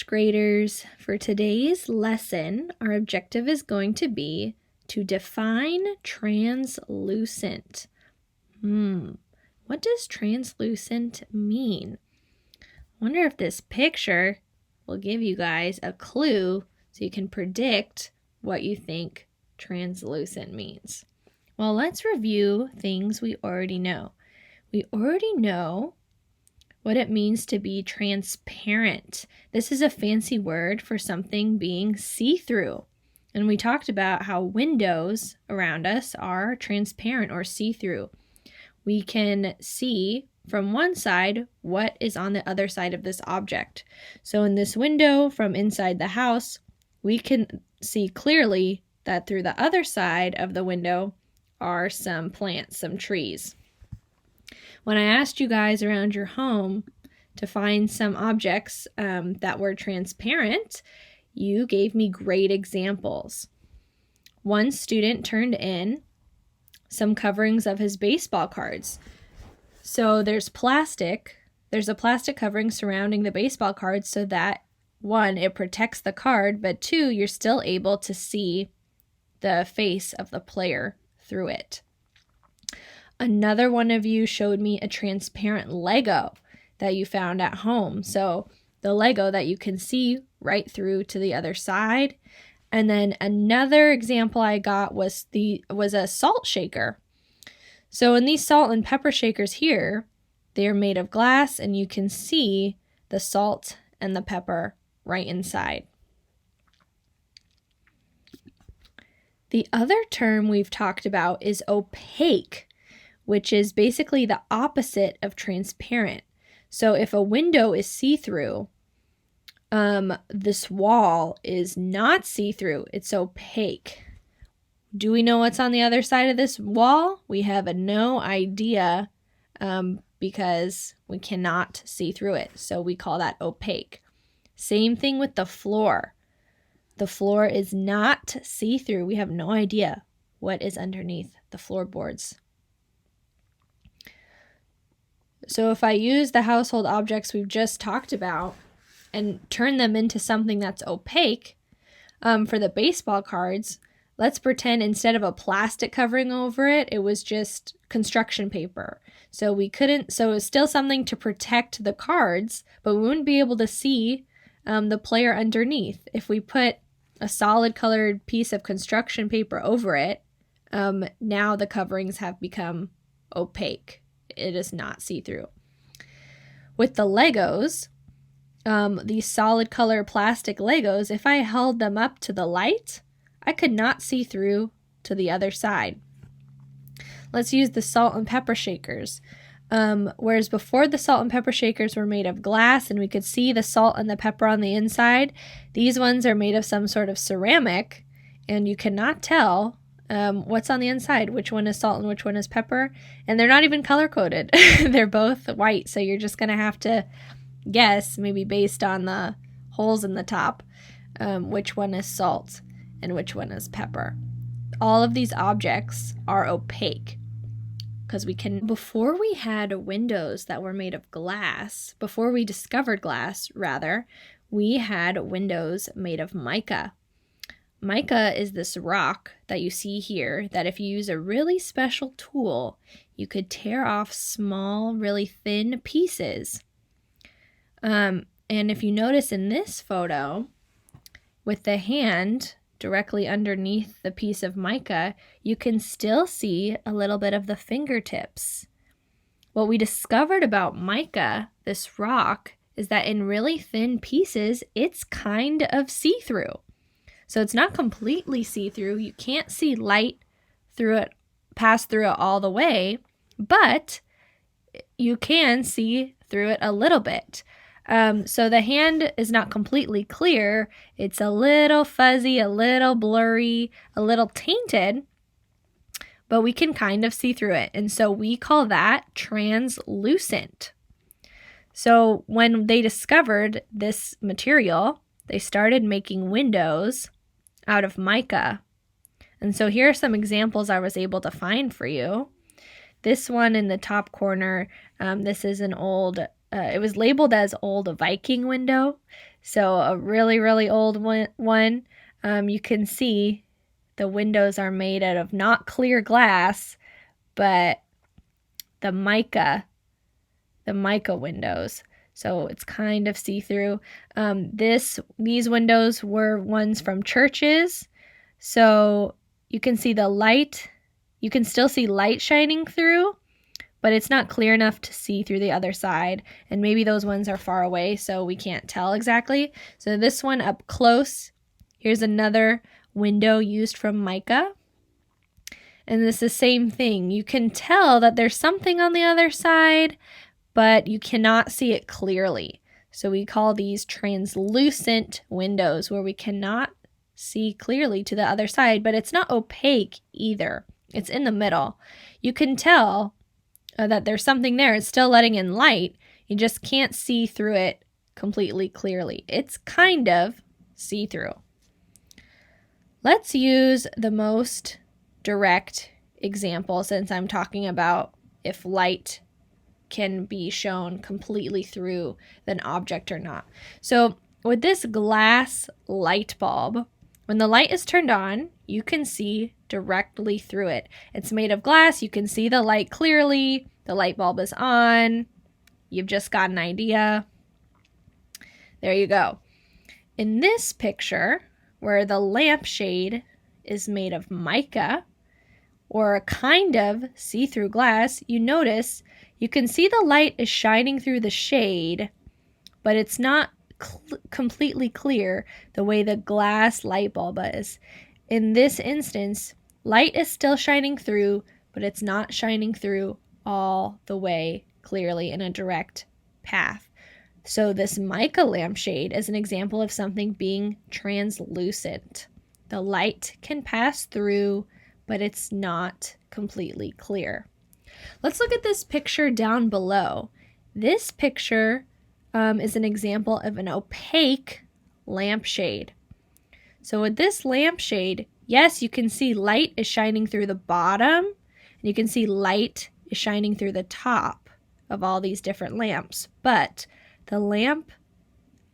first graders, for today's lesson, our objective is going to be to define translucent. What does translucent mean? I wonder if this picture will give you guys a clue so you can predict what you think translucent means. Well, let's review things we already know. We already know what it means to be transparent. This is a fancy word for something being see-through. And we talked about how windows around us are transparent or see-through. We can see from one side what is on the other side of this object. So in this window from inside the house, we can see clearly that through the other side of the window are some plants, some trees. When I asked you guys around your home to find some objects that were transparent, you gave me great examples. One student turned in some coverings of his baseball cards. So there's a plastic covering surrounding the baseball cards so that, one, it protects the card, but two, you're still able to see the face of the player through it. Another one of you showed me a transparent Lego that you found at home. So the Lego that you can see right through to the other side. And then another example I got was a salt shaker. So in these salt and pepper shakers here, they're made of glass and you can see the salt and the pepper right inside. The other term we've talked about is opaque, which is basically the opposite of transparent. So if a window is see-through, this wall is not see-through, it's opaque. Do we know what's on the other side of this wall? We have no idea because we cannot see through it. So we call that opaque. Same thing with the floor. The floor is not see-through. We have no idea what is underneath the floorboards. So if I use the household objects we've just talked about and turn them into something that's opaque, for the baseball cards, let's pretend instead of a plastic covering over it, it was just construction paper. So it was still something to protect the cards, but we wouldn't be able to see the player underneath. If we put a solid colored piece of construction paper over it, now the coverings have become opaque. It is not see-through. With the Legos, these solid color plastic Legos, if I held them up to the light, I could not see through to the other side. Let's use the salt and pepper shakers. Whereas before the salt and pepper shakers were made of glass and we could see the salt and the pepper on the inside, these ones are made of some sort of ceramic and you cannot tell what's on the inside, which one is salt and which one is pepper, and they're not even color-coded. They're both white, so you're just going to have to guess, maybe based on the holes in the top, which one is salt and which one is pepper. All of these objects are opaque because before we had windows that were made of glass, before we discovered glass, rather, we had windows made of mica. Mica is this rock that you see here that if you use a really special tool, you could tear off small, really thin pieces. And if you notice in this photo, with the hand directly underneath the piece of mica, you can still see a little bit of the fingertips. What we discovered about mica, this rock, is that in really thin pieces, it's kind of see-through. So it's not completely see-through. You can't see light through it, pass through it all the way, but you can see through it a little bit. So the hand is not completely clear. It's a little fuzzy, a little blurry, a little tainted, but we can kind of see through it. And so we call that translucent. So when they discovered this material, they started making windows out of mica. And so here are some examples I was able to find for you. This one in the top corner, this is an old it was labeled as old Viking window. So a really, really old one. You can see the windows are made out of not clear glass, but the mica windows. So it's kind of see-through. These windows were ones from churches. So you can see the light. You can still see light shining through, but it's not clear enough to see through the other side. And maybe those ones are far away, so we can't tell exactly. So this one up close, here's another window used from mica. And it's the same thing. You can tell that there's something on the other side, but you cannot see it clearly. So we call these translucent windows, where we cannot see clearly to the other side, but it's not opaque either. It's in the middle. You can tell that there's something there. It's still letting in light. You just can't see through it completely clearly. It's kind of see-through. Let's use the most direct example, since I'm talking about if light can be shown completely through an object or not. So with this glass light bulb, when the light is turned on, you can see directly through it. It's made of glass. You can see the light clearly. The light bulb is on. You've just got an idea. There you go. In this picture, where the lampshade is made of mica, or a kind of see-through glass, you notice you can see the light is shining through the shade, but it's not completely clear the way the glass light bulb is. In this instance, light is still shining through, but it's not shining through all the way clearly in a direct path. So this mica lampshade is an example of something being translucent. The light can pass through, but it's not completely clear. Let's look at this picture down below. This picture is an example of an opaque lampshade. So with this lampshade, yes, you can see light is shining through the bottom, and you can see light is shining through the top of all these different lamps, but the lamp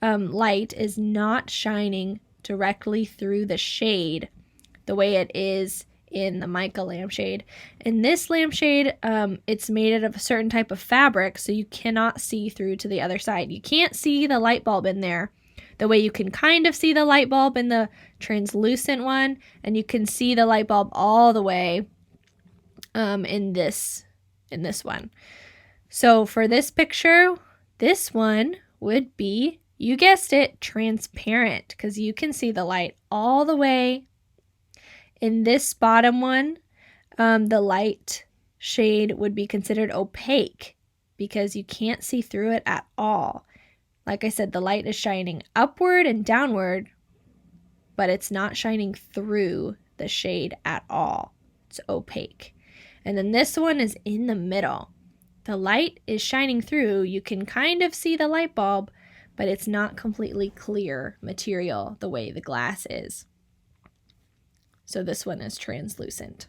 light is not shining directly through the shade the way it is in the mica lampshade. In this lampshade, it's made out of a certain type of fabric, so you cannot see through to the other side. You can't see the light bulb in there the way you can kind of see the light bulb in the translucent one, and you can see the light bulb all the way in this one. So for this picture, this one would be, you guessed it, transparent, because you can see the light all the way. In this bottom one, the light shade would be considered opaque because you can't see through it at all. Like I said, the light is shining upward and downward, but it's not shining through the shade at all. It's opaque. And then this one is in the middle. The light is shining through. You can kind of see the light bulb, but it's not completely clear material the way the glass is. So this one is translucent.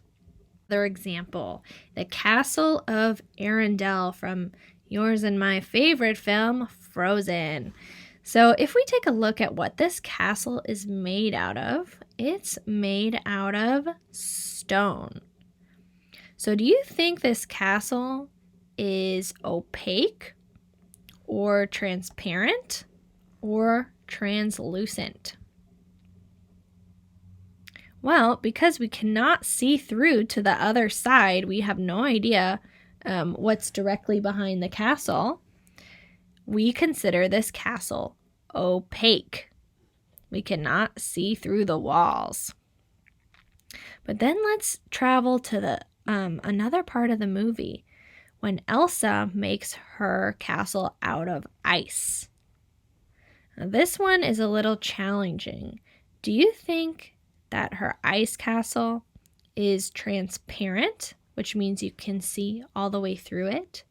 Another example, the Castle of Arendelle from yours and my favorite film, Frozen. So if we take a look at what this castle is made out of, it's made out of stone. So do you think this castle is opaque or transparent or translucent? Well, because we cannot see through to the other side, we have no idea what's directly behind the castle. We consider this castle opaque. We cannot see through the walls. But then let's travel to the another part of the movie when Elsa makes her castle out of ice. Now, this one is a little challenging. Do you think that her ice castle is transparent, which means you can see all the way through it,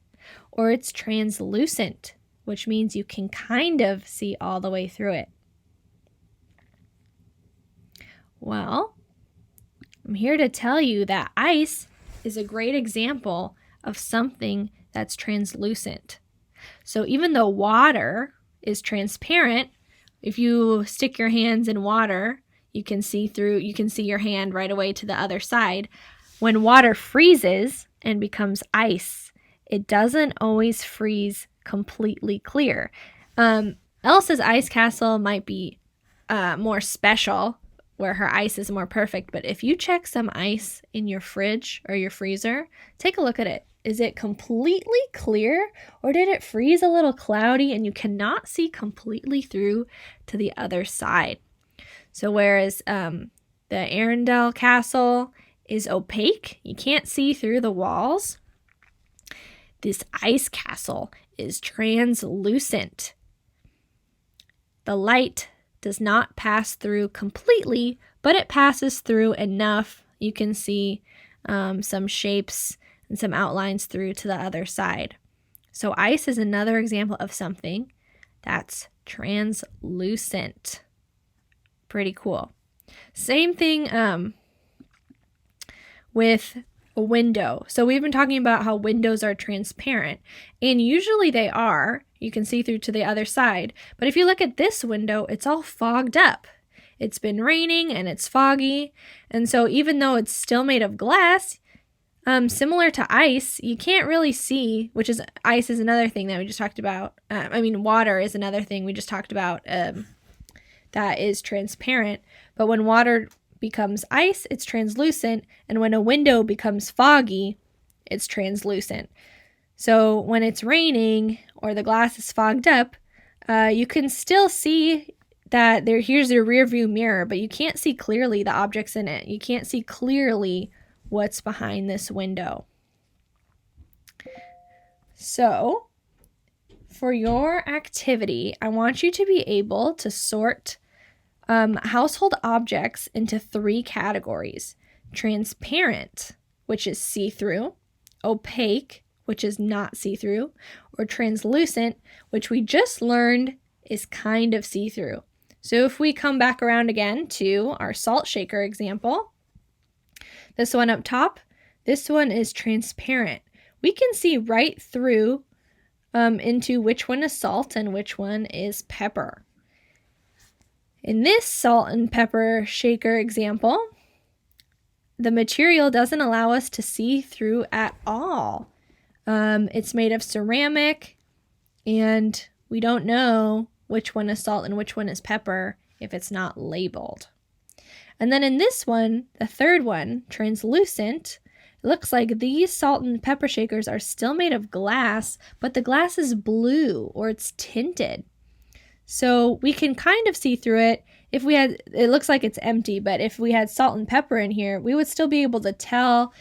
or it's translucent, which means you can kind of see all the way through it? Well, I'm here to tell you that ice is a great example of something that's translucent. So even though water is transparent, if you stick your hands in water, you can see your hand right away to the other side. When water freezes and becomes ice, it doesn't always freeze completely clear. Elsa's ice castle might be more special, where her ice is more perfect, but if you check some ice in your fridge or your freezer, take a look at it. Is it completely clear, or did it freeze a little cloudy and you cannot see completely through to the other side? So whereas the Arendelle castle is opaque, you can't see through the walls, this ice castle is translucent. The light does not pass through completely, but it passes through enough. You can see some shapes and some outlines through to the other side. So ice is another example of something that's translucent. Pretty cool. Same thing with a window. So we've been talking about how windows are transparent, and usually they are. You can see through to the other side. But if you look at this window, it's all fogged up. It's been raining and it's foggy. And so even though it's still made of glass, similar to ice, you can't really see, which is ice is another thing that we just talked about. Water is another thing we just talked about that is transparent. But when water becomes ice, it's translucent. And when a window becomes foggy, it's translucent. So when it's raining or the glass is fogged up, you can still see that here's your rear view mirror, but you can't see clearly the objects in it. You can't see clearly what's behind this window. So for your activity, I want you to be able to sort household objects into 3 categories: transparent, which is see-through; opaque, which is not see-through; or translucent, which we just learned is kind of see-through. So if we come back around again to our salt shaker example, this one up top, this one is transparent. We can see right through into which one is salt and which one is pepper. In this salt and pepper shaker example, the material doesn't allow us to see through at all. It's made of ceramic, and we don't know which one is salt and which one is pepper if it's not labeled. And then in this one, the third one, translucent, it looks like these salt and pepper shakers are still made of glass, but the glass is blue or it's tinted. So we can kind of see through it. It looks like it's empty, but if we had salt and pepper in here, we would still be able to tell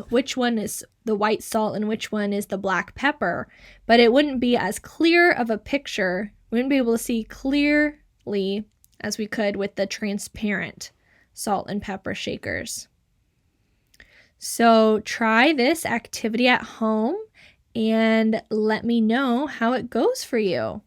which one is the white salt and which one is the black pepper, but it wouldn't be as clear of a picture. We wouldn't be able to see clearly as we could with the transparent salt and pepper shakers. So try this activity at home and let me know how it goes for you.